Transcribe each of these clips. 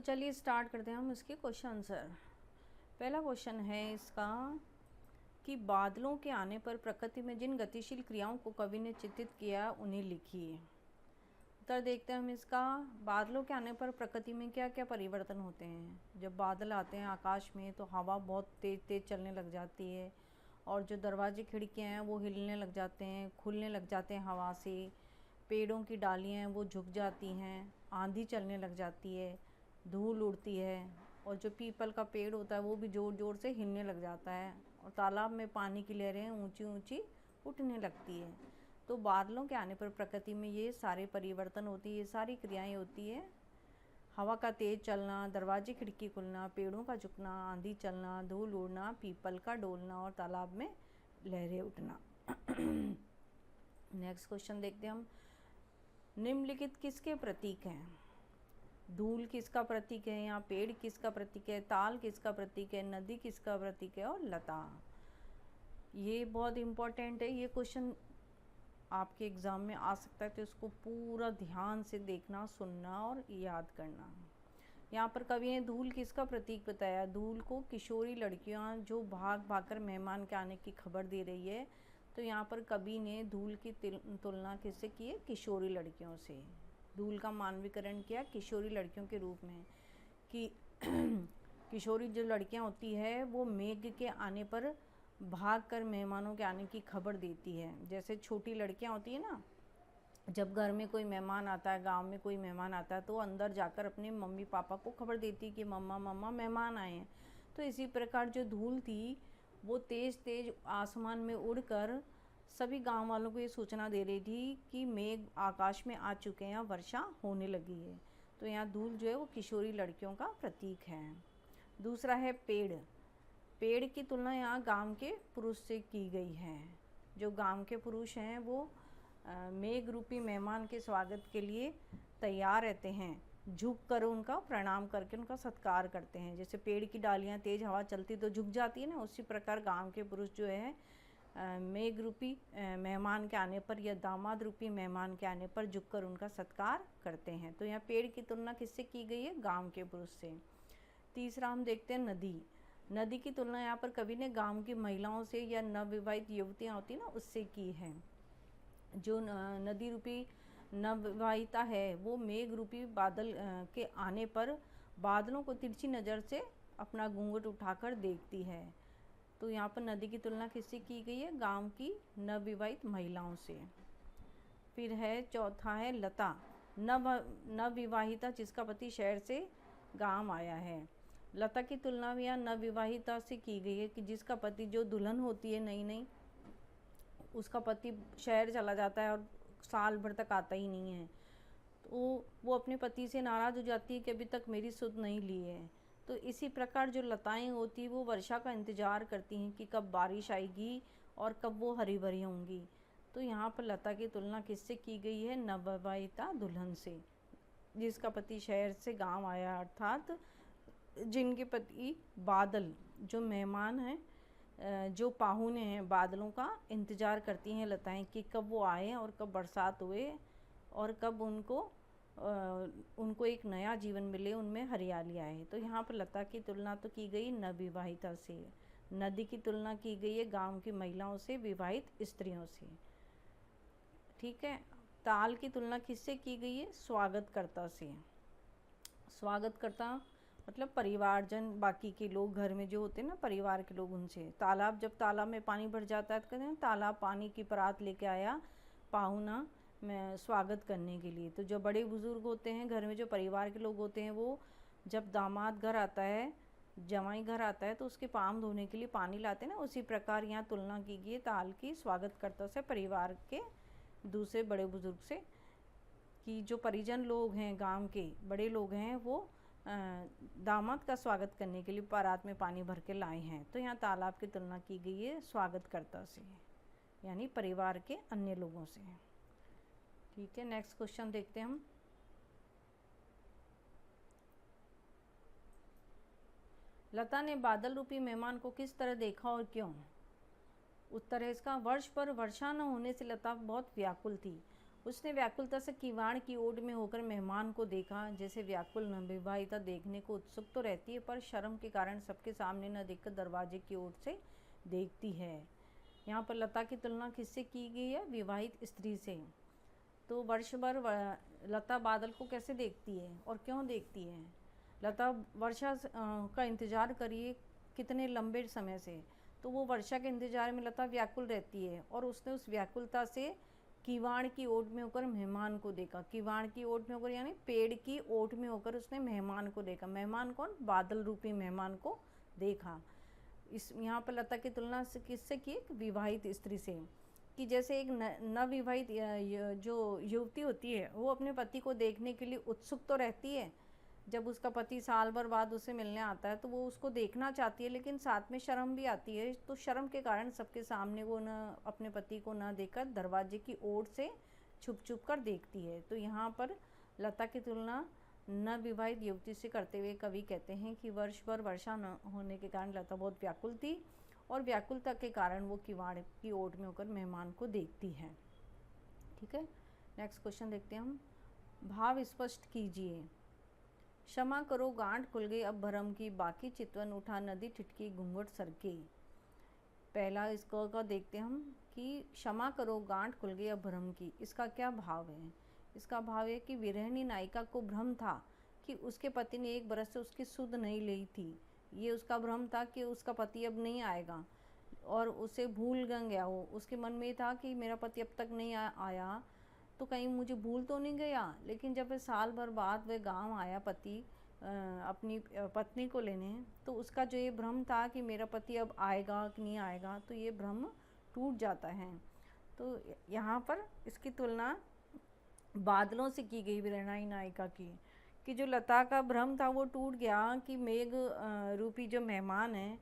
चलिए स्टार्ट करते हैं हम इसके क्वेश्चन आंसर। पहला क्वेश्चन है इसका कि बादलों के आने पर प्रकृति में जिन गतिशील क्रियाओं को कवि ने चित्रित किया उन्हें लिखिए। उत्तर देखते हैं हम इसका। बादलों के आने पर प्रकृति में क्या क्या परिवर्तन होते हैं। जब बादल आते हैं आकाश में तो हवा बहुत तेज़ तेज़ चलने लग जाती है और जो दरवाजे खिड़कियाँ हैं वो हिलने लग जाते हैं, खुलने लग जाते हैं हवा से। पेड़ों की डालियाँ हैं वो झुक जाती हैं, आंधी चलने लग जाती है, धूल उड़ती है और जो पीपल का पेड़ होता है वो भी ज़ोर ज़ोर से हिलने लग जाता है और तालाब में पानी की लहरें ऊंची ऊंची उठने लगती है। तो बादलों के आने पर प्रकृति में ये सारे परिवर्तन होती है, ये सारी क्रियाएं होती है। हवा का तेज़ चलना, दरवाजे खिड़की खुलना, पेड़ों का झुकना, आंधी चलना, धूल उड़ना, पीपल का डोलना और तालाब में लहरें उठना। नेक्स्ट क्वेश्चन देखते हैं हम। निम्नलिखित किसके प्रतीक हैं। धूल किसका प्रतीक है, यहाँ पेड़ किसका प्रतीक है, ताल किसका प्रतीक है, नदी किसका प्रतीक है और लता। ये बहुत इम्पोर्टेंट है, ये क्वेश्चन आपके एग्ज़ाम में आ सकता है, तो इसको पूरा ध्यान से देखना, सुनना और याद करना। यहाँ पर कवि ने धूल किसका प्रतीक बताया। धूल को किशोरी लड़कियाँ जो भाग भाग कर मेहमान के आने की खबर दे रही है, तो यहाँ पर कवि ने धूल की तुलना किससे की है, किशोरी लड़कियों से। धूल का मानवीकरण किया किशोरी लड़कियों के रूप में कि किशोरी जो लड़कियाँ होती है वो मेघ के आने पर भाग कर मेहमानों के आने की खबर देती है। जैसे छोटी लड़कियाँ होती है ना, जब घर में कोई मेहमान आता है, गांव में कोई मेहमान आता है तो अंदर जाकर अपने मम्मी पापा को खबर देती है कि मम्मा मम्मा मेहमान आए हैं। तो इसी प्रकार जो धूल थी वो तेज़ तेज़ आसमान में उड़कर सभी गांव वालों को ये सूचना दे रही थी कि मेघ आकाश में आ चुके हैं, वर्षा होने लगी है। तो यहाँ धूल जो है वो किशोरी लड़कियों का प्रतीक है। दूसरा है पेड़। पेड़ की तुलना यहाँ गांव के पुरुष से की गई है। जो गांव के पुरुष हैं वो मेघ रूपी मेहमान के स्वागत के लिए तैयार रहते हैं, झुक कर उनका प्रणाम करके उनका सत्कार करते हैं। जैसे पेड़ की डालियाँ तेज़ हवा चलती तो झुक जाती है ना, उसी प्रकार गांव के पुरुष जो है मेघ रूपी मेहमान के आने पर या दामाद रूपी मेहमान के आने पर झुककर उनका सत्कार करते हैं। तो यहाँ पेड़ की तुलना किससे की गई है, गांव के पुरुष से। तीसरा हम देखते हैं नदी। नदी की तुलना यहाँ पर कवि ने गांव की महिलाओं से या नवविवाहित युवतियाँ होती ना उससे की है। जो नदी रूपी नवविवाहिता है वो मेघ रूपी बादल के आने पर बादलों को तिरछी नज़र से अपना घूंघट उठाकर देखती है। तो यहाँ पर नदी की तुलना किससे की गई है, गांव की नवविवाहित महिलाओं से। फिर है चौथा है लता। नवविवाहिता जिसका पति शहर से गांव आया है। लता की तुलना भी यहाँ नवविवाहिता से की गई है कि जिसका पति, जो दुल्हन होती है नई नई, उसका पति शहर चला जाता है और साल भर तक आता ही नहीं है, तो वो अपने पति से नाराज़ हो जाती है कि अभी तक मेरी सुध नहीं ली है। तो इसी प्रकार जो लताएं होती वो वर्षा का इंतज़ार करती हैं कि कब बारिश आएगी और कब वो हरी भरी होंगी। तो यहाँ पर लता की तुलना किससे की गई है, नवविवाहिता दुल्हन से, जिसका पति शहर से गांव आया, अर्थात जिनके पति बादल, जो मेहमान हैं, जो पाहुने हैं, बादलों का इंतज़ार करती हैं लताएं कि कब वो आए और कब बरसात हुए और कब उनको एक नया जीवन मिले, उनमें हरियाली आए। तो यहाँ पर लता की तुलना तो की गई नवविवाहिता से। नदी की तुलना की गई है गांव की महिलाओं से, विवाहित स्त्रियों से। ठीक है। ताल की तुलना किससे की गई है, स्वागतकर्ता से। स्वागतकर्ता मतलब परिवारजन, बाकी के लोग घर में जो होते हैं ना, परिवार के लोग, उनसे। तालाब, जब तालाब में पानी भर जाता है तो कहते हैं तालाब पानी की परात लेके आया पाहुना में स्वागत करने के लिए। तो जो बड़े बुजुर्ग होते हैं घर में, जो परिवार के लोग होते हैं, वो जब दामाद घर आता है, जवाई घर आता है, तो उसके पाँव धोने के लिए पानी लाते हैं ना, उसी प्रकार यहाँ तुलना की गई है ताल की स्वागतकर्ता से, परिवार के दूसरे बड़े बुजुर्ग से, कि जो परिजन लोग हैं, गांव के बड़े लोग हैं, वो दामाद का स्वागत करने के लिए परात में पानी भर के लाए हैं। तो यहाँ तालाब की तुलना की गई है स्वागतकर्ता से, यानी परिवार के अन्य लोगों से। ठीक है। नेक्स्ट क्वेश्चन देखते हैं हम। लता ने बादल रूपी मेहमान को किस तरह देखा और क्यों। उत्तर है इसका, वर्ष पर वर्षा न होने से लता बहुत व्याकुल थी उसने व्याकुलता से किवाड़ की ओट में होकर मेहमान को देखा। जैसे व्याकुल नवविवाहिता देखने को उत्सुक तो रहती है, पर शर्म के कारण सबके सामने न देखकर दरवाजे की ओर से देखती है। यहाँ पर लता की तुलना किससे की गई है? विवाहित स्त्री से। तो वर्ष भर लता बादल को कैसे देखती है और क्यों देखती है? लता वर्षा का इंतज़ार करिए कितने लंबे समय से, तो वो वर्षा के इंतज़ार में लता व्याकुल रहती है, और उसने उस व्याकुलता से किवाड़ की ओट में होकर मेहमान को देखा। किवाड़ की ओट में होकर यानी पेड़ की ओट में होकर उसने मेहमान को देखा। मेहमान कौन? बादल रूपी मेहमान को देखा। इस यहाँ पर लता की तुलना से किससे की? विवाहित स्त्री से। कि जैसे एक नवविवाहित जो युवती होती है वो अपने पति को देखने के लिए उत्सुक तो रहती है। जब उसका पति साल भर बाद उसे मिलने आता है तो वो उसको देखना चाहती है, लेकिन साथ में शर्म भी आती है। तो शर्म के कारण सबके सामने वो न अपने पति को न देखकर दरवाजे की ओर से छुप छुप कर देखती है। तो यहाँ पर लता की तुलना नवविवाहित युवती से करते हुए कवि कहते हैं कि वर्ष भर वर्षा न होने के कारण लता बहुत व्याकुल थी, और व्याकुलता के कारण वो किवाड़ की ओट में होकर मेहमान को देखती है। ठीक है, नेक्स्ट क्वेश्चन देखते हैं हम। भाव स्पष्ट कीजिए। क्षमा करो गांठ खुल गई अब भरम की, बाकी चितवन उठा नदी ठिठकी घूंघट सरके। पहला इसको का देखते हैं हम कि क्षमा करो गांठ खुल गई अब भरम की, इसका क्या भाव है? इसका भाव है कि विरहिणी नायिका को भ्रम था कि उसके पति ने 1 बरस से उसकी सुध नहीं ली थी। ये उसका भ्रम था कि उसका पति अब नहीं आएगा, और उसे भूल गया वो। उसके मन में था कि मेरा पति अब तक नहीं आया, तो कहीं मुझे भूल तो नहीं गया। लेकिन जब वह साल भर बाद वह गांव आया पति अपनी पत्नी को लेने, तो उसका जो ये भ्रम था कि मेरा पति अब आएगा कि नहीं आएगा, तो ये भ्रम टूट जाता है। तो यहाँ पर इसकी तुलना बादलों से की गई विरहणी नायिका की, कि जो लता का भ्रम था वो टूट गया कि मेघ रूपी जो मेहमान हैं,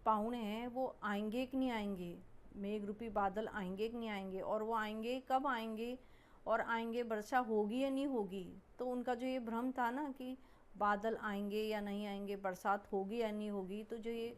पाहुणे हैं, वो आएंगे कि नहीं आएंगे, मेघ रूपी बादल आएंगे कि नहीं आएंगे, और वो आएंगे कब आएंगे, और आएंगे वर्षा होगी या नहीं होगी। तो उनका जो ये भ्रम था ना कि बादल आएंगे या नहीं आएंगे, बरसात होगी या नहीं होगी, तो जो ये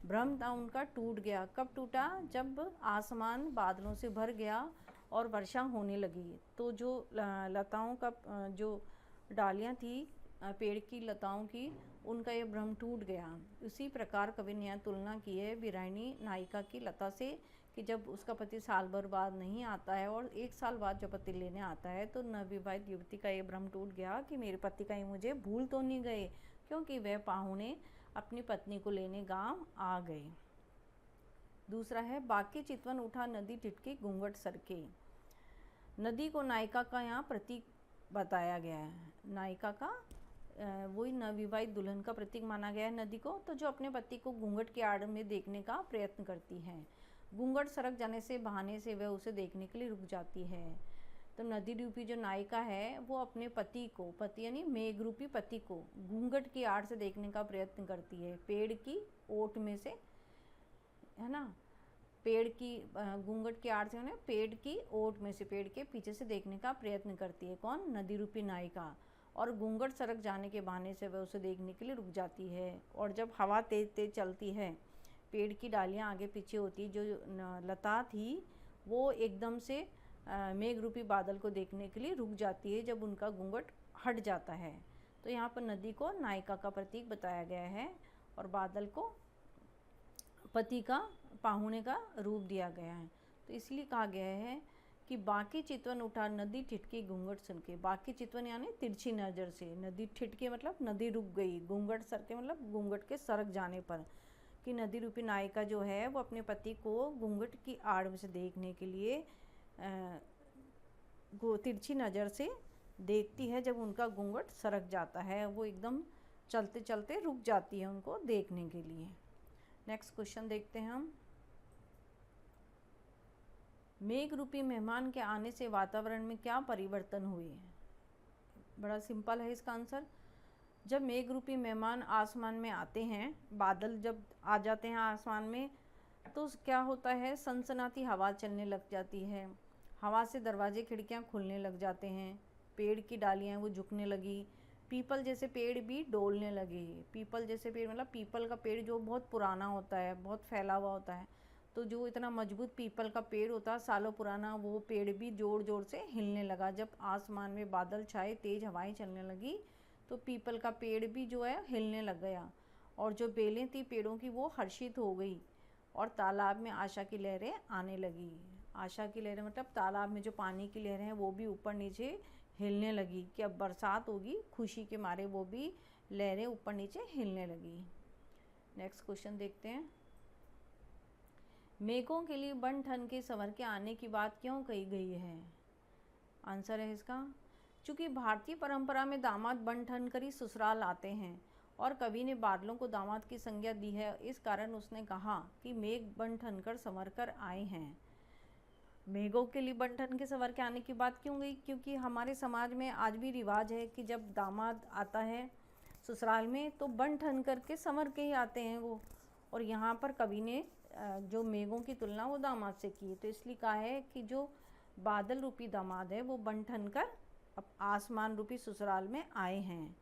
भ्रम था उनका टूट गया। कब टूटा? जब आसमान बादलों से भर गया और वर्षा होने लगी। तो जो लताओं का जो डालियाँ थी पेड़ की लताओं की, उनका ये भ्रम टूट गया। उसी प्रकार कवि ने तुलना की है विरहिणी नायिका की लता से, कि जब उसका पति साल भर बाद नहीं आता है और 1 साल बाद जब पति लेने आता है, तो नवविवाहित युवती का ये भ्रम टूट गया कि मेरे पति कहीं मुझे भूल तो नहीं गए, क्योंकि वह पाहुणे अपनी पत्नी को लेने गांव आ गए। दूसरा है बाकी चितवन उठा नदी टिटकी घूंघट सरके। नदी को नायिका का यहाँ प्रतीक बताया गया है। नायिका का वही नवविवाहित दुल्हन का प्रतीक माना गया है नदी को, तो जो अपने पति को घूंघट की आड़ में देखने का प्रयत्न करती है। घूंघट सरक जाने से बहाने से वह उसे देखने के लिए रुक जाती है। तो नदी रूपी जो नायिका है वो अपने पति को, पति यानी मेघ रूपी पति को घूंघट की आड़ से देखने का प्रयत्न करती है, पेड़ की ओट में से, है ना, पेड़ की घूंघट की आड़ से है पेड़ की ओट में से, पेड़ के पीछे से देखने का प्रयत्न करती है। कौन? नदी रूपी नायिका। और घूंघट सरक जाने के बहाने से वह उसे देखने के लिए रुक जाती है। और जब हवा तेज तेज चलती है, पेड़ की डालियां आगे पीछे होती, जो लता थी वो एकदम से मेघ रूपी बादल को देखने के लिए रुक जाती है जब उनका घूंघट हट जाता है। तो यहाँ पर नदी को नायिका का प्रतीक बताया गया है, और बादल को पति का, पाहुणे का रूप दिया गया है। तो इसलिए कहा गया है कि बाकी चितवन उठा नदी ठिठकी घूंघट सरके। बाकी चितवन यानी तिरछी नज़र से, नदी ठिठके मतलब नदी रुक गई, घूंघट सरके मतलब घूंघट के सरक जाने पर, कि नदी रूपी नायिका जो है वो अपने पति को घूंघट की आड़ में से देखने के लिए तिरछी नज़र से देखती है। जब उनका घूंघट सरक जाता है, वो एकदम चलते चलते रुक जाती है उनको देखने के लिए। नेक्स्ट क्वेश्चन देखते हैं हम। मेघ रूपी मेहमान के आने से वातावरण में क्या परिवर्तन हुए? बड़ा सिंपल है इसका आंसर। जब मेघ रूपी मेहमान आसमान में आते हैं, बादल जब आ जाते हैं आसमान में, तो क्या होता है, सनसनाती हवा चलने लग जाती है। हवा से दरवाजे खिड़कियां खुलने लग जाते हैं, पेड़ की डालियां वो झुकने लगी, पीपल जैसे पेड़ भी डोलने लगे। पीपल जैसे पेड़ मतलब पीपल का पेड़ जो बहुत पुराना होता है, बहुत फैला हुआ होता है, तो जो इतना मजबूत पीपल का पेड़ होता, सालों पुराना, वो पेड़ भी जोर जोर से हिलने लगा। जब आसमान में बादल छाए, तेज हवाएं चलने लगी, तो पीपल का पेड़ भी जो है हिलने लग गया, और जो बेलें थी पेड़ों की वो हर्षित हो गई, और तालाब में आशा की लहरें आने लगी। आशा की लहरें मतलब तालाब में जो पानी की लहरें हैं वो भी ऊपर नीचे हिलने लगी कि अब बरसात होगी। खुशी के मारे वो भी लहरें ऊपर नीचे हिलने लगी। नेक्स्ट क्वेश्चन देखते हैं। मेघों के लिए बन ठन के संवर के आने की बात क्यों कही गई है? आंसर है इसका, चूँकि भारतीय परंपरा में दामाद बन ठन कर ही ससुराल आते हैं, और कवि ने बादलों को दामाद की संज्ञा दी है। इस कारण उसने कहा कि मेघ बन ठन कर संवर कर आए हैं। मेघों के लिए बन ठन के संवर के आने की बात क्यों गई? क्योंकि हमारे समाज में आज भी रिवाज है कि जब दामाद आता है ससुराल में तो बन ठन करके संवर के ही आते हैं वो। और यहाँ पर कवि ने जो मेघों की तुलना वो दामाद से की, तो इसलिए कहा है कि जो बादल रूपी दामाद है वो बन ठन कर अब आसमान रूपी ससुराल में आए हैं।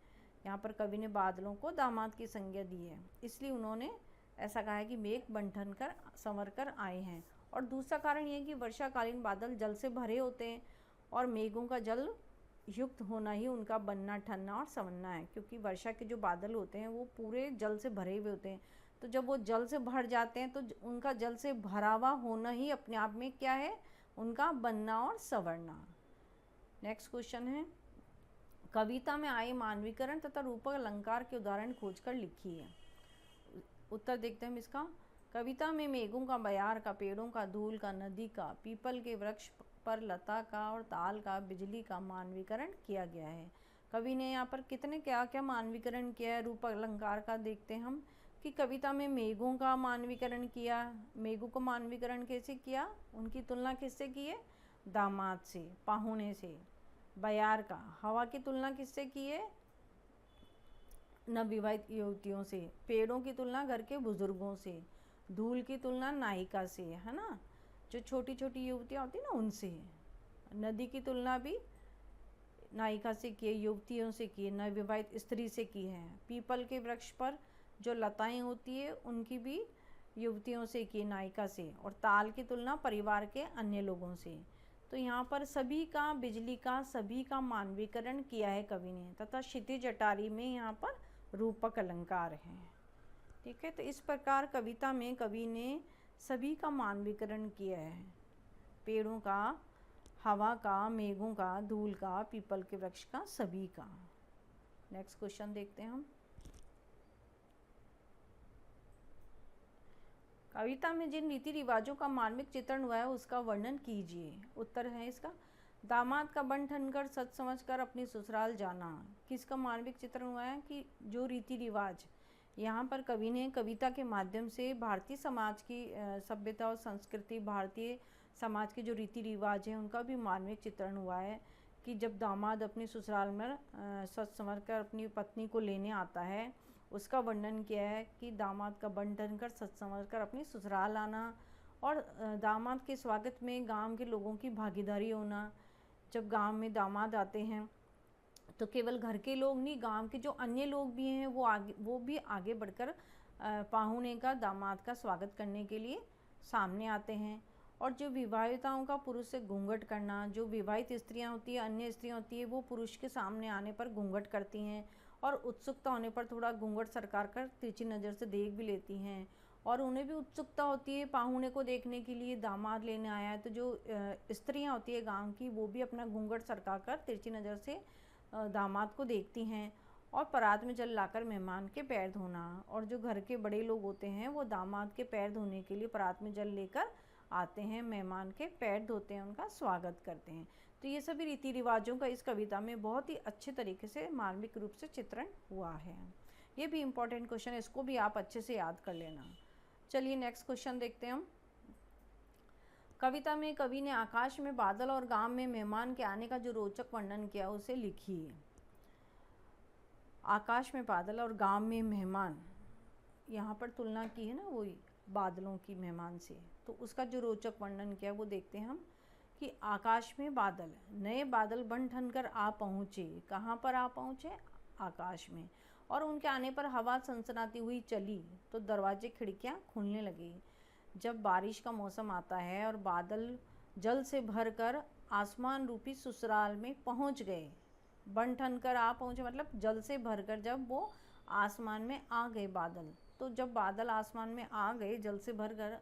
यहाँ पर कवि ने बादलों को दामाद की संज्ञा दी है, इसलिए उन्होंने ऐसा कहा है कि मेघ बन ठन कर संवर कर आए हैं। और दूसरा कारण ये है कि वर्षाकालीन बादल जल से भरे होते हैं, और मेघों का जल युक्त होना ही उनका बनना, ठनना और संवरना है। क्योंकि वर्षा के जो बादल होते हैं वो पूरे जल से भरे हुए होते हैं, तो जब वो जल से भर जाते हैं तो उनका जल से भरा हुआ होना ही अपने आप में क्या है? उनका बनना और संवरना। नेक्स्ट क्वेश्चन है, कविता में आए मानवीकरण तथा रूपक अलंकार के उदाहरण खोजकर लिखिए। उत्तर देखते हैं हम इसका। कविता में मेघों का, बयार का, पेड़ों का, धूल का, नदी का, पीपल के वृक्ष पर लता का और ताल का, बिजली का मानवीकरण किया गया है। कवि ने यहाँ पर कितने क्या क्या मानवीकरण किया है? रूपक अलंकार का देखते हैं हम कि कविता में मेघों का मानवीकरण किया। मेघों को मानवीकरण कैसे किया? उनकी तुलना किससे की है? दामाद से, पाहुने से। बयार का, हवा की तुलना किससे की है? नवविवाहित युवतियों से। पेड़ों की तुलना घर के बुजुर्गों से। धूल की तुलना नायिका से, है ना, जो छोटी छोटी युवतियाँ होती हैं ना उनसे। नदी की तुलना भी नायिका से की है, युवतियों से की है, नवविवाहित स्त्री से की है। पीपल के वृक्ष पर जो लताएं होती है उनकी भी युवतियों से की, नायिका से। और ताल की तुलना परिवार के अन्य लोगों से। तो यहाँ पर सभी का, बिजली का, सभी का मानवीकरण किया है कवि ने, तथा क्षितिज अटारी में यहाँ पर रूपक अलंकार है। ठीक है, तो इस प्रकार कविता में कवि ने सभी का मानवीकरण किया है। पेड़ों का, हवा का, मेघों का, धूल का, पीपल के वृक्ष का, सभी का। नेक्स्ट क्वेश्चन देखते हैं हम। कविता में जिन रीति रिवाजों का मार्मिक चित्रण हुआ है उसका वर्णन कीजिए। उत्तर है इसका, दामाद का बन ठनकर सच समझकर अपनी ससुराल जाना। किसका मार्मिक चित्रण हुआ है? कि जो रीति रिवाज, यहाँ पर कवि ने कविता के माध्यम से भारतीय समाज की सभ्यता और संस्कृति, भारतीय समाज के जो रीति रिवाज हैं उनका भी मार्मिक चित्रण हुआ है। कि जब दामाद अपने ससुराल में सच संवर कर अपनी पत्नी को लेने आता है, उसका वर्णन किया है कि दामाद का बन ठन कर सच संवर कर अपनी ससुराल आना, और दामाद के स्वागत में गांव के लोगों की भागीदारी होना। जब गांव में दामाद आते हैं तो केवल घर के लोग नहीं, गांव के जो अन्य लोग भी हैं वो भी आगे बढ़कर पाहुने का, दामाद का स्वागत करने के लिए सामने आते हैं। और जो विवाहिताओं का पुरुष से घूंघट करना, जो विवाहित स्त्रियां होती है, अन्य स्त्रियां होती है, वो पुरुष के सामने आने पर घूंघट करती हैं, और उत्सुकता होने पर थोड़ा घूंघट सरकार कर तिरछी नज़र से देख भी लेती हैं। और उन्हें भी उत्सुकता होती है पाहुने को देखने के लिए, दामाद लेने आया है। तो जो स्त्रियां होती है गांव की, वो भी अपना घूंघट सरका कर तिरछी नज़र से दामाद को देखती हैं। और परात में जल लाकर मेहमान के पैर धोना, और जो घर के बड़े लोग होते हैं वो दामाद के पैर धोने के लिए परात में जल लेकर आते हैं, मेहमान के पैर धोते हैं, उनका स्वागत करते हैं। तो ये सभी रीति रिवाजों का इस कविता में बहुत ही अच्छे तरीके से मार्मिक रूप से चित्रण हुआ है। ये भी इम्पोर्टेंट क्वेश्चन है, इसको भी आप अच्छे से याद कर लेना। चलिए नेक्स्ट क्वेश्चन देखते हैं हम। कविता में कवि ने आकाश में बादल और गांव में मेहमान के आने का जो रोचक वर्णन किया उसे लिखिए। आकाश में बादल और गांव में मेहमान, यहाँ पर तुलना की है ना वही बादलों की मेहमान से, तो उसका जो रोचक वर्णन किया वो देखते हैं हम। कि आकाश में बादल, नए बादल बन ठन कर आ पहुँचे। कहाँ पर आ पहुँचे? आकाश में। और उनके आने पर हवा सनसनाती हुई चली, तो दरवाजे खिड़कियाँ खुलने लगी। जब बारिश का मौसम आता है और बादल जल से भरकर आसमान रूपी ससुराल में पहुंच गए, बन ठन कर आ पहुंचे मतलब जल से भरकर जब वो आसमान में आ गए बादल। तो जब बादल आसमान में आ गए जल से भरकर,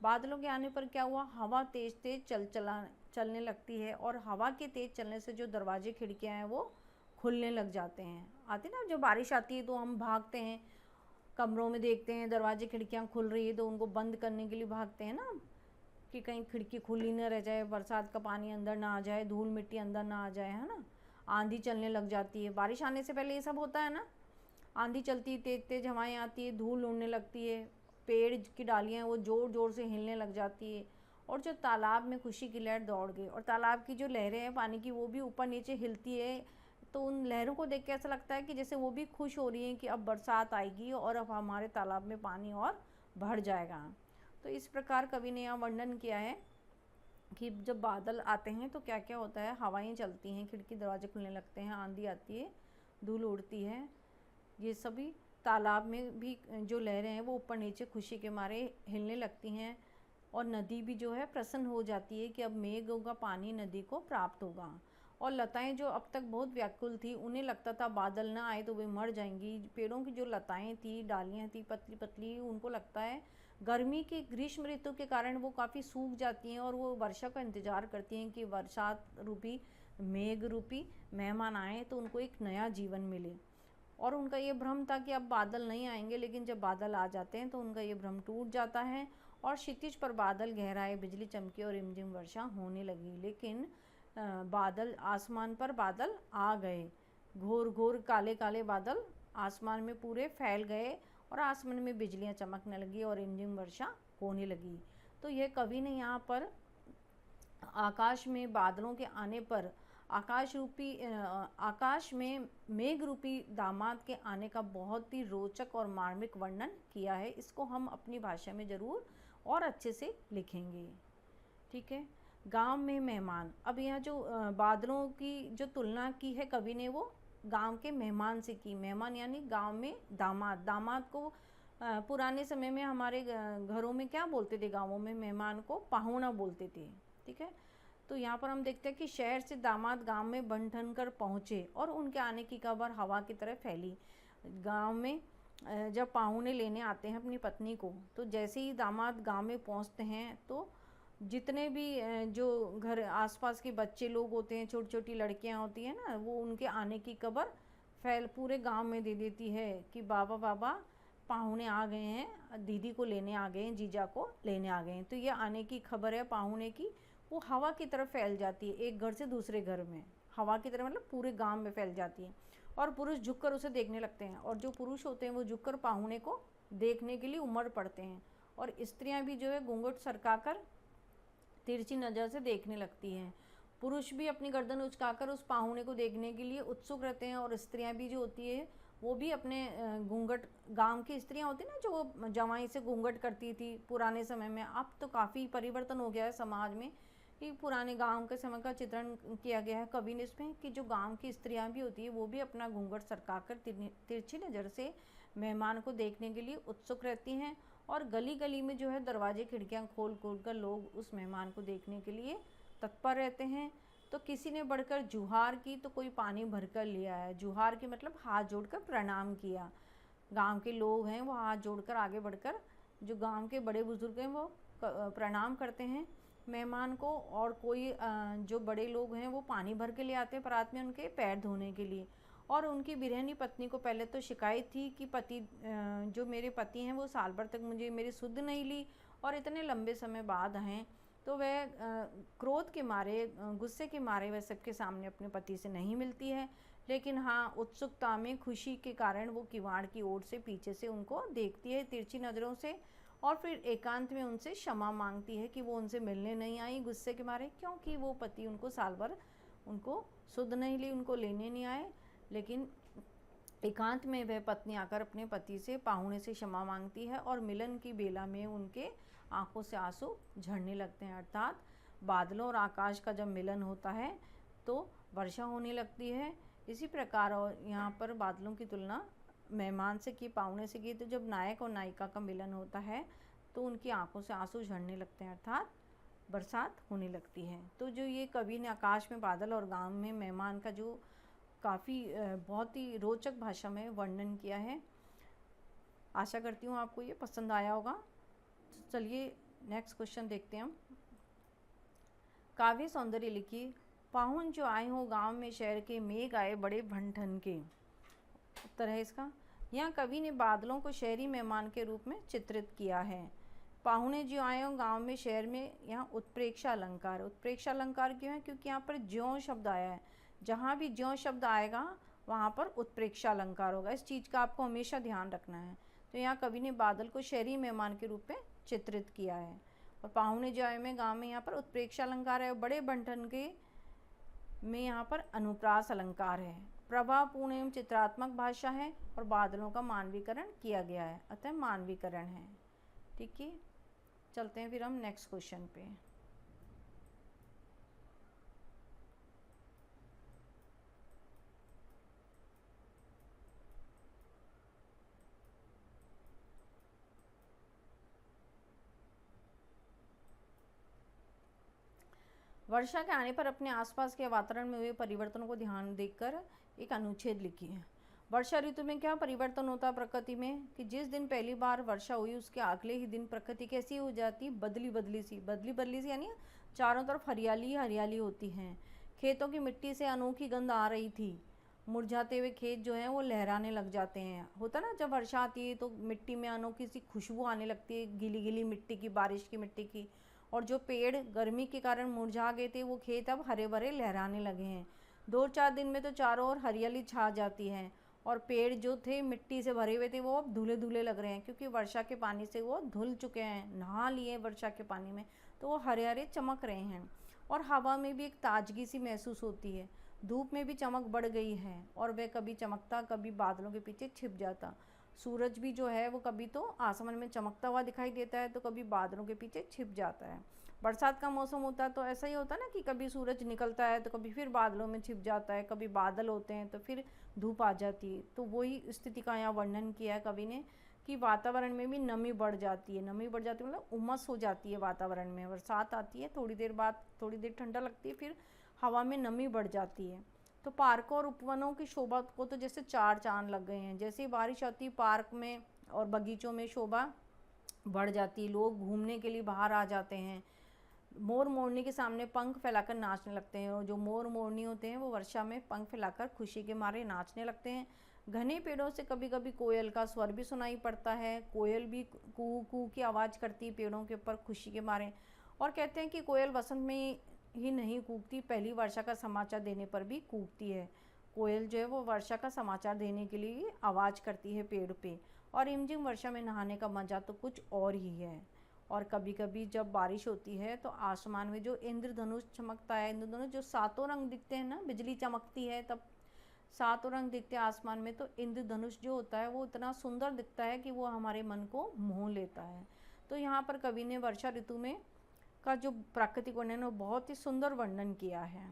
बादलों के आने पर क्या हुआ, हवा तेज तेज चलने लगती है, और हवा के तेज चलने से जो दरवाजे खिड़कियां हैं वो खुलने लग जाते हैं। आती ना, जब बारिश आती है तो हम भागते हैं, कमरों में देखते हैं दरवाजे खिड़कियां खुल रही है तो उनको बंद करने के लिए भागते हैं ना, कि कहीं खिड़की खुली न रह जाए, बरसात का पानी अंदर ना आ जाए, धूल मिट्टी अंदर ना आ जाए, है ना। आंधी चलने लग जाती है, बारिश आने से पहले ये सब होता है ना, आंधी चलती है, तेज तेज हवाएं आती है, धूल उड़ने लगती है, पेड़ की डालियाँ वो ज़ोर ज़ोर से हिलने लग जाती है, और जो तालाब में खुशी की लहर दौड़ गई, और तालाब की जो लहरें हैं पानी की वो भी ऊपर नीचे हिलती है, तो उन लहरों को देख के ऐसा लगता है कि जैसे वो भी खुश हो रही हैं कि अब बरसात आएगी और अब हमारे तालाब में पानी और बढ़ जाएगा। तो इस प्रकार कवि ने यहाँ वर्णन किया है कि जब बादल आते हैं तो क्या क्या होता है, हवाएं चलती हैं, खिड़की दरवाजे खुलने लगते हैं, आंधी आती है, धूल उड़ती है, ये सभी तालाब में भी जो लहरें हैं वो ऊपर नीचे खुशी के मारे हिलने लगती हैं, और नदी भी जो है प्रसन्न हो जाती है कि अब मेघ होगा, पानी नदी को प्राप्त होगा। और लताएं जो अब तक बहुत व्याकुल थी, उन्हें लगता था बादल ना आए तो वे मर जाएंगी। पेड़ों की जो लताएं थी, डालियां थी पतली पतली, उनको लगता है गर्मी की ग्रीष्म ऋतु के कारण वो काफ़ी सूख जाती हैं, और वो वर्षा का इंतज़ार करती हैं कि बरसात रूपी मेघ रूपी मेहमान आए तो उनको एक नया जीवन मिले। और उनका ये भ्रम था कि अब बादल नहीं आएंगे, लेकिन जब बादल आ जाते हैं तो उनका ये भ्रम टूट जाता है, और क्षितिज पर बादल गहराए, बिजली चमकी और रिमझिम वर्षा होने लगी। लेकिन बादल, आसमान पर बादल आ गए, घोर घोर काले काले बादल आसमान में पूरे फैल गए, और आसमान में बिजलियां चमकने लगी और रिमझिम वर्षा होने लगी। तो यह कवि ने यहाँ पर आकाश में बादलों के आने पर आकाश में मेघ रूपी दामाद के आने का बहुत ही रोचक और मार्मिक वर्णन किया है। इसको हम अपनी भाषा में ज़रूर और अच्छे से लिखेंगे। ठीक है। गांव में मेहमान, अब यहाँ जो बादलों की जो तुलना की है कवि ने वो गांव के मेहमान से की। मेहमान यानी गांव में दामाद। दामाद को पुराने समय में हमारे घरों में क्या बोलते थे, गाँवों में मेहमान को पाहुणा बोलते थे। ठीक है। तो यहाँ पर हम देखते हैं कि शहर से दामाद गांव में बन ठन कर पहुँचे, और उनके आने की खबर हवा की तरह फैली। गांव में जब पाहुणे लेने आते हैं अपनी पत्नी को, तो जैसे ही दामाद गांव में पहुँचते हैं तो जितने भी जो घर आसपास के बच्चे लोग होते हैं, छोटी छोटी लड़कियां होती हैं ना, वो उनके आने की खबर पूरे गांव में दे देती है कि बाबा बाबा पाहुणे आ गए हैं, दीदी को लेने आ गए हैं, जीजा को लेने आ गए हैं। तो ये आने की खबर है पाहुणे की, वो हवा की तरफ फैल जाती है, एक घर से दूसरे घर में, हवा की तरह मतलब पूरे गांव में फैल जाती है। और पुरुष झुककर उसे देखने लगते हैं, और जो पुरुष होते हैं वो झुककर पाहुणे को देखने के लिए उमड़ पड़ते हैं, और स्त्रियां भी जो है घूंघट सरकाकर तिरछी नज़र से देखने लगती हैं। पुरुष भी अपनी गर्दन उचकाकर उस पाहुणे को देखने के लिए उत्सुक रहते हैं, और स्त्रियां भी जो होती है वो भी अपने घूंघट, गांव की स्त्रियां होती हैं ना जो जवाई से घूंघट करती थी पुराने समय में, अब तो काफ़ी परिवर्तन हो गया है समाज में, कि पुराने गांव के समय का चित्रण किया गया है कवि ने इसमें, कि जो गांव की स्त्रियां भी होती है वो भी अपना घूंघट सरकाकर तिरछी नज़र से मेहमान को देखने के लिए उत्सुक रहती हैं, और गली गली में जो है दरवाजे खिड़कियां खोल खोल कर लोग उस मेहमान को देखने के लिए तत्पर रहते हैं। तो किसी ने बढ़कर जुहार की तो कोई पानी भरकर लिया है। जुहार की मतलब हाथ जोड़कर प्रणाम किया। गांव के लोग हैं वो हाथ जोड़कर आगे बढ़कर, जो गांव के बड़े बुजुर्ग हैं वो प्रणाम करते हैं मेहमान को, और कोई जो बड़े लोग हैं वो पानी भर के ले आते हैं परात में उनके पैर धोने के लिए। और उनकी बिरहनी पत्नी को पहले तो शिकायत थी कि जो मेरे पति हैं वो साल भर तक मुझे मेरी सुध नहीं ली, और इतने लंबे समय बाद हैं, तो वह क्रोध के मारे, गुस्से के मारे वह सबके सामने अपने पति से नहीं मिलती है। लेकिन हाँ, उत्सुकता में, खुशी के कारण वो किवाड़ की ओर से पीछे से उनको देखती है तिरछी नज़रों से, और फिर एकांत में उनसे क्षमा मांगती है कि वो उनसे मिलने नहीं आई गुस्से के मारे, क्योंकि वो पति उनको साल भर उनको सुध नहीं ली, उनको लेने नहीं आए। लेकिन एकांत में वह पत्नी आकर अपने पति से, पाहुणे से क्षमा मांगती है, और मिलन की बेला में उनके आंखों से आंसू झड़ने लगते हैं। अर्थात बादलों और आकाश का जब मिलन होता है तो वर्षा होने लगती है। इसी प्रकार और यहाँ पर बादलों की तुलना मेहमान से की, पाहुणे से की, तो जब नायक और नायिका का मिलन होता है तो उनकी आंखों से आंसू झड़ने लगते हैं, अर्थात बरसात होने लगती है। तो जो ये कवि ने आकाश में बादल और गांव में मेहमान का जो काफ़ी बहुत ही रोचक भाषा में वर्णन किया है, आशा करती हूँ आपको ये पसंद आया होगा। चलिए नेक्स्ट क्वेश्चन देखते हैं हम। काव्य सौंदर्य लिखिए। पाहुन जो आए हो गांव में शहर के, मेघ आए बड़े भनठन के। उत्तर है इसका। यहाँ कवि ने बादलों को शहरी मेहमान के रूप में चित्रित किया है। पाहुने जो आए हो गांव में शहर में, यहाँ उत्प्रेक्षा अलंकार। उत्प्रेक्षा अलंकार क्यों है? क्योंकि यहाँ पर ज्यों शब्द आया है। जहाँ भी ज्यों शब्द आएगा वहाँ पर उत्प्रेक्षा अलंकार होगा। इस चीज़ का आपको हमेशा ध्यान रखना है। तो यहाँ कवि ने बादल को शहरी मेहमान के रूप में चित्रित किया है। और पाहुने जो आए में गाँव में, यहाँ पर उत्प्रेक्षा अलंकार है। बड़े बंठन के में यहाँ पर अनुप्रास अलंकार है। प्रभावपूर्ण एवं चित्रात्मक भाषा है और बादलों का मानवीकरण किया गया है, अतः मानवीकरण है। ठीक है, चलते हैं फिर हम नेक्स्ट क्वेश्चन पे। वर्षा के आने पर अपने आसपास के वातावरण में हुए परिवर्तनों को ध्यान देकर एक अनुच्छेद लिखिए। वर्षा ऋतु में क्या परिवर्तन होता है प्रकृति में कि जिस दिन पहली बार वर्षा हुई उसके अगले ही दिन प्रकृति कैसी हो जाती, बदली बदली सी यानी चारों तरफ हरियाली हरियाली होती है। खेतों की मिट्टी से अनोखी गंध आ रही थी। मुरझाते हुए खेत जो हैं वो लहराने लग जाते हैं। होता ना, जब वर्षा आती है तो मिट्टी में अनोखी सी खुशबू आने लगती है, गीली गीली मिट्टी की, बारिश की मिट्टी की। और जो पेड़ गर्मी के कारण मुरझा गए थे वो खेत अब हरे भरे लहराने लगे हैं। 2-4 दिन में तो चारों ओर हरियाली छा जाती है और पेड़ जो थे मिट्टी से भरे हुए थे वो अब धुले धुले लग रहे हैं, क्योंकि वर्षा के पानी से वो धुल चुके हैं, नहा लिए वर्षा के पानी में, तो वो हरे हरे चमक रहे हैं। और हवा में भी एक ताजगी सी महसूस होती है। धूप में भी चमक बढ़ गई है और वह कभी चमकता कभी बादलों के पीछे छिप जाता। सूरज भी जो है वो कभी तो आसमान में चमकता हुआ दिखाई देता है तो कभी बादलों के पीछे छिप जाता है। बरसात का मौसम होता है तो ऐसा ही होता है ना कि कभी सूरज निकलता है तो कभी फिर बादलों में छिप जाता है, कभी बादल होते हैं तो फिर धूप आ जाती है। तो वही स्थिति का यहाँ वर्णन किया है कवि ने कि वातावरण में भी नमी बढ़ जाती है। नमी बढ़ जाती है मतलब उमस हो जाती है वातावरण में। बरसात आती है, थोड़ी देर बाद थोड़ी देर ठंडा लगती है, फिर हवा में नमी बढ़ जाती है। तो पार्कों और उपवनों की शोभा को तो जैसे चार चांद लग गए हैं। जैसे ही बारिश आती है पार्क में और बगीचों में शोभा बढ़ जाती है, लोग घूमने के लिए बाहर आ जाते हैं। मोर मोरनी के सामने पंख फैलाकर नाचने लगते हैं और जो मोर मोरनी होते हैं वो वर्षा में पंख फैलाकर खुशी के मारे नाचने लगते हैं। घने पेड़ों से कभी कभी कोयल का स्वर भी सुनाई पड़ता है। कोयल भी कू कू की आवाज़ करती है पेड़ों के ऊपर खुशी के मारे। और कहते हैं कि कोयल वसंत में ही नहीं कूकती, पहली वर्षा का समाचार देने पर भी कूकती है। कोयल जो है वो वर्षा का समाचार देने के लिए आवाज़ करती है पेड़ पे। और रिमझिम वर्षा में नहाने का मज़ा तो कुछ और ही है। और कभी कभी जब बारिश होती है तो आसमान में जो इंद्रधनुष चमकता है, इंद्रधनुष जो सातों रंग दिखते हैं ना, बिजली चमकती है तब सातों रंग दिखते हैं आसमान में, तो इंद्रधनुष जो होता है वो इतना सुंदर दिखता है कि वो हमारे मन को मोह लेता है। तो यहाँ पर कवि ने वर्षा ऋतु में का जो प्राकृतिक वर्णन है बहुत ही सुंदर वर्णन किया है।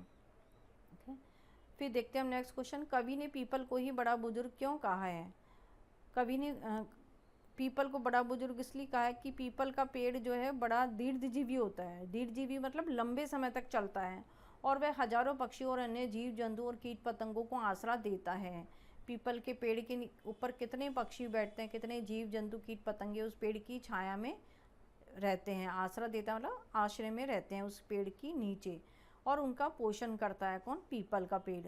फिर देखते हैं हम नेक्स्ट क्वेश्चन। कवि ने पीपल को ही बड़ा बुजुर्ग क्यों कहा है? कवि ने पीपल को बड़ा बुजुर्ग इसलिए कहा है कि पीपल का पेड़ जो है बड़ा दीर्घजीवी होता है। दीर्घजीवी मतलब लंबे समय तक चलता है और वह हजारों पक्षियों और अन्य जीव जंतु और कीट पतंगों को आसरा देता है। पीपल के पेड़ के ऊपर कितने पक्षी बैठते हैं, कितने जीव जंतु कीट पतंगे उस पेड़ की छाया में रहते हैं। आसरा देता है मतलब आश्रय में रहते हैं उस पेड़ की नीचे, और उनका पोषण करता है कौन? पीपल का पेड़।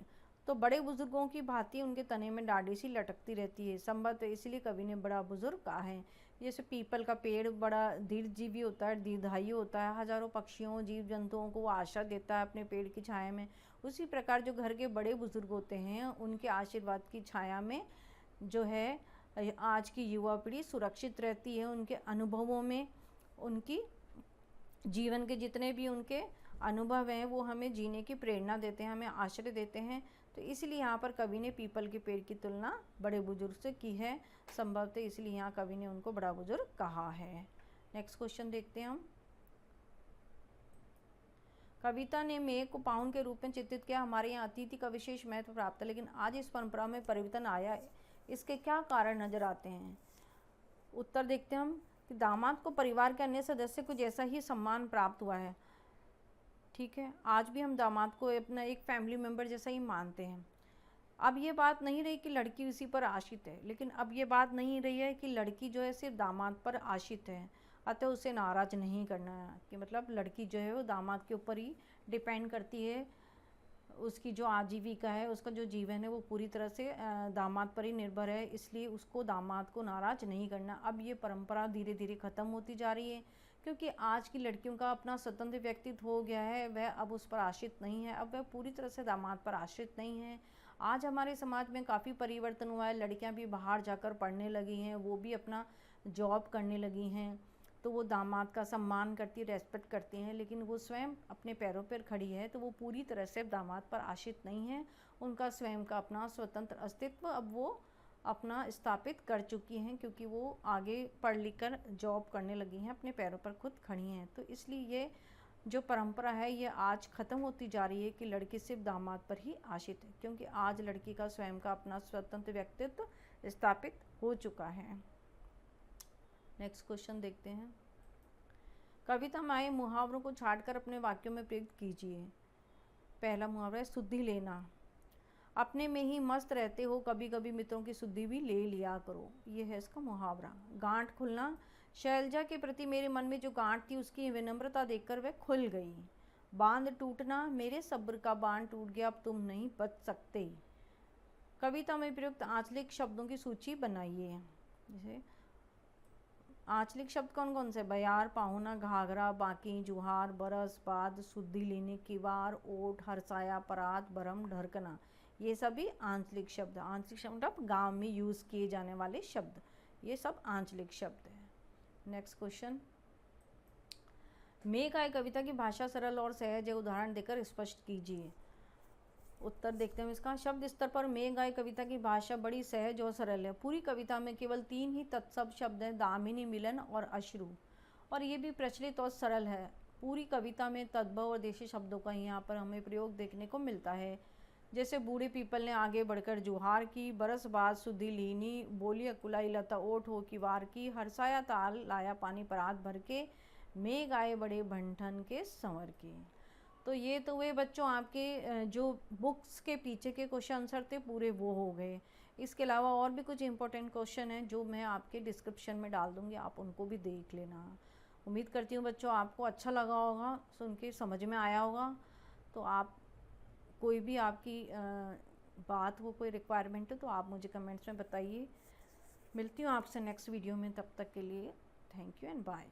तो बड़े बुजुर्गों की भांति उनके तने में डाढ़ी सी लटकती रहती है। संभवतः इसलिए कवि ने बड़ा बुजुर्ग कहा है। जैसे पीपल का पेड़ बड़ा दीर्घजीवी होता है, दीर्घायु होता है, हजारों पक्षियों जीव जंतुओं को वो आश्रय देता है अपने पेड़ की छाया में। उसी प्रकार जो घर के बड़े बुजुर्ग होते हैं उनके आशीर्वाद की छाया में जो है आज की युवा पीढ़ी सुरक्षित रहती है। उनके अनुभवों में, उनकी जीवन के जितने भी उनके अनुभव हैं वो हमें जीने की प्रेरणा देते हैं, हमें आश्रय देते हैं। तो इसलिए यहाँ पर कवि ने पीपल के पेड़ की तुलना बड़े बुजुर्ग से की है। संभवतः इसलिए यहाँ कवि ने उनको बड़ा बुजुर्ग कहा है। नेक्स्ट क्वेश्चन देखते हैं हम। कविता ने मेघ को पाउन के रूप में चित्रित किया। हमारे यहाँ अतिथि का विशेष महत्व प्राप्त है, लेकिन आज इस परंपरा में परिवर्तन आया है। इसके क्या कारण नजर आते हैं? उत्तर देखते हैं हम। कि दामाद को परिवार के अन्य सदस्य को जैसा ही सम्मान प्राप्त हुआ है, ठीक है, आज भी हम दामाद को अपना एक फैमिली मेम्बर जैसा ही मानते हैं। अब ये बात नहीं रही कि लड़की उसी पर आश्रित है, लेकिन अब ये बात नहीं रही है कि लड़की जो है सिर्फ दामाद पर आश्रित है, अतः उसे नाराज़ नहीं करना है, कि मतलब लड़की जो है वो दामाद के ऊपर ही डिपेंड करती है, उसकी जो आजीविका है, उसका जो जीवन है वो पूरी तरह से दामाद पर ही निर्भर है, इसलिए उसको दामाद को नाराज़ नहीं करना। अब ये परंपरा धीरे धीरे ख़त्म होती जा रही है, क्योंकि आज की लड़कियों का अपना स्वतंत्र व्यक्तित्व हो गया है, वह अब उस पर आश्रित नहीं है, अब वह पूरी तरह से दामाद पर आश्रित नहीं है। आज हमारे समाज में काफ़ी परिवर्तन हुआ है, लड़कियां भी बाहर जाकर पढ़ने लगी हैं, वो भी अपना जॉब करने लगी हैं, तो वो दामाद का सम्मान करती, रेस्पेक्ट करती हैं, लेकिन वो स्वयं अपने पैरों पर खड़ी है, तो वो पूरी तरह से दामाद पर आश्रित नहीं है। उनका स्वयं का अपना स्वतंत्र अस्तित्व अब वो अपना स्थापित कर चुकी हैं, क्योंकि वो आगे पढ़ लिख कर जॉब करने लगी हैं, अपने पैरों पर खुद खड़ी हैं। तो इसलिए ये जो परंपरा है ये आज ख़त्म होती जा रही है कि लड़की सिर्फ दामाद पर ही आश्रित है, क्योंकि आज लड़की का स्वयं का अपना स्वतंत्र व्यक्तित्व स्थापित हो चुका है। नेक्स्ट क्वेश्चन देखते हैं। कविता में आए मुहावरों को छांटकर अपने वाक्यों में प्रयुक्त कीजिए। पहला मुहावरा है सुद्धि लेना। अपने में ही मस्त रहते हो, कभी कभी मित्रों की सुद्धि भी ले लिया करो, ये है इसका मुहावरा। गांठ खुलना। शैलजा के प्रति मेरे मन में जो गांठ थी उसकी विनम्रता देखकर वह खुल गई। बांध टूटना। मेरे सब्र का बांध टूट गया, अब तुम नहीं बच सकते। कविता में प्रयुक्त आंचलिक शब्दों की सूची बनाइए। जैसे आंचलिक शब्द कौन कौन से? बयार, पाहुना, घाघरा, बाकी, जुहार, बरस, बाद, सुद्धि लेने, किवार, ओट, हरसाया, परात, भरम, ढरकना, ये सभी आंचलिक शब्द। आंचलिक शब्द मतलब गांव में यूज़ किए जाने वाले शब्द, ये सब आंचलिक शब्द हैं। Next question. मेघ आए कविता की भाषा सरल और सहज है, उदाहरण देकर स्पष्ट कीजिए। उत्तर देखते हैं इसका। शब्द स्तर पर मेघ आए कविता की भाषा बड़ी सहज और सरल है। पूरी कविता में केवल 3 ही तत्सम शब्द हैं, दामिनी, मिलन और अश्रु, और ये भी प्रचलित और सरल है। पूरी कविता में तद्भव और देशी शब्दों का यहाँ पर हमें प्रयोग देखने को मिलता है। जैसे बूढ़े पीपल ने आगे बढ़कर जुहार की, बरस बाद सुधी लीनी, बोली अकुलाई लता ओठ हो की वार की, हरसाया ताल लाया पानी परात भर के, मेघ आए बड़े भंठन के संवर के। तो ये तो वे बच्चों आपके जो बुक्स के पीछे के क्वेश्चन आंसर थे पूरे वो हो गए। इसके अलावा और भी कुछ इंपॉर्टेंट क्वेश्चन हैं जो मैं आपके डिस्क्रिप्शन में डाल दूँगी, आप उनको भी देख लेना। उम्मीद करती हूँ बच्चों आपको अच्छा लगा होगा, सुन के समझ में आया होगा। तो आप कोई भी आपकी बात हो, कोई रिक्वायरमेंट हो तो आप मुझे कमेंट्स में बताइए। मिलती हूँ आपसे नेक्स्ट वीडियो में, तब तक के लिए थैंक यू एंड बाय।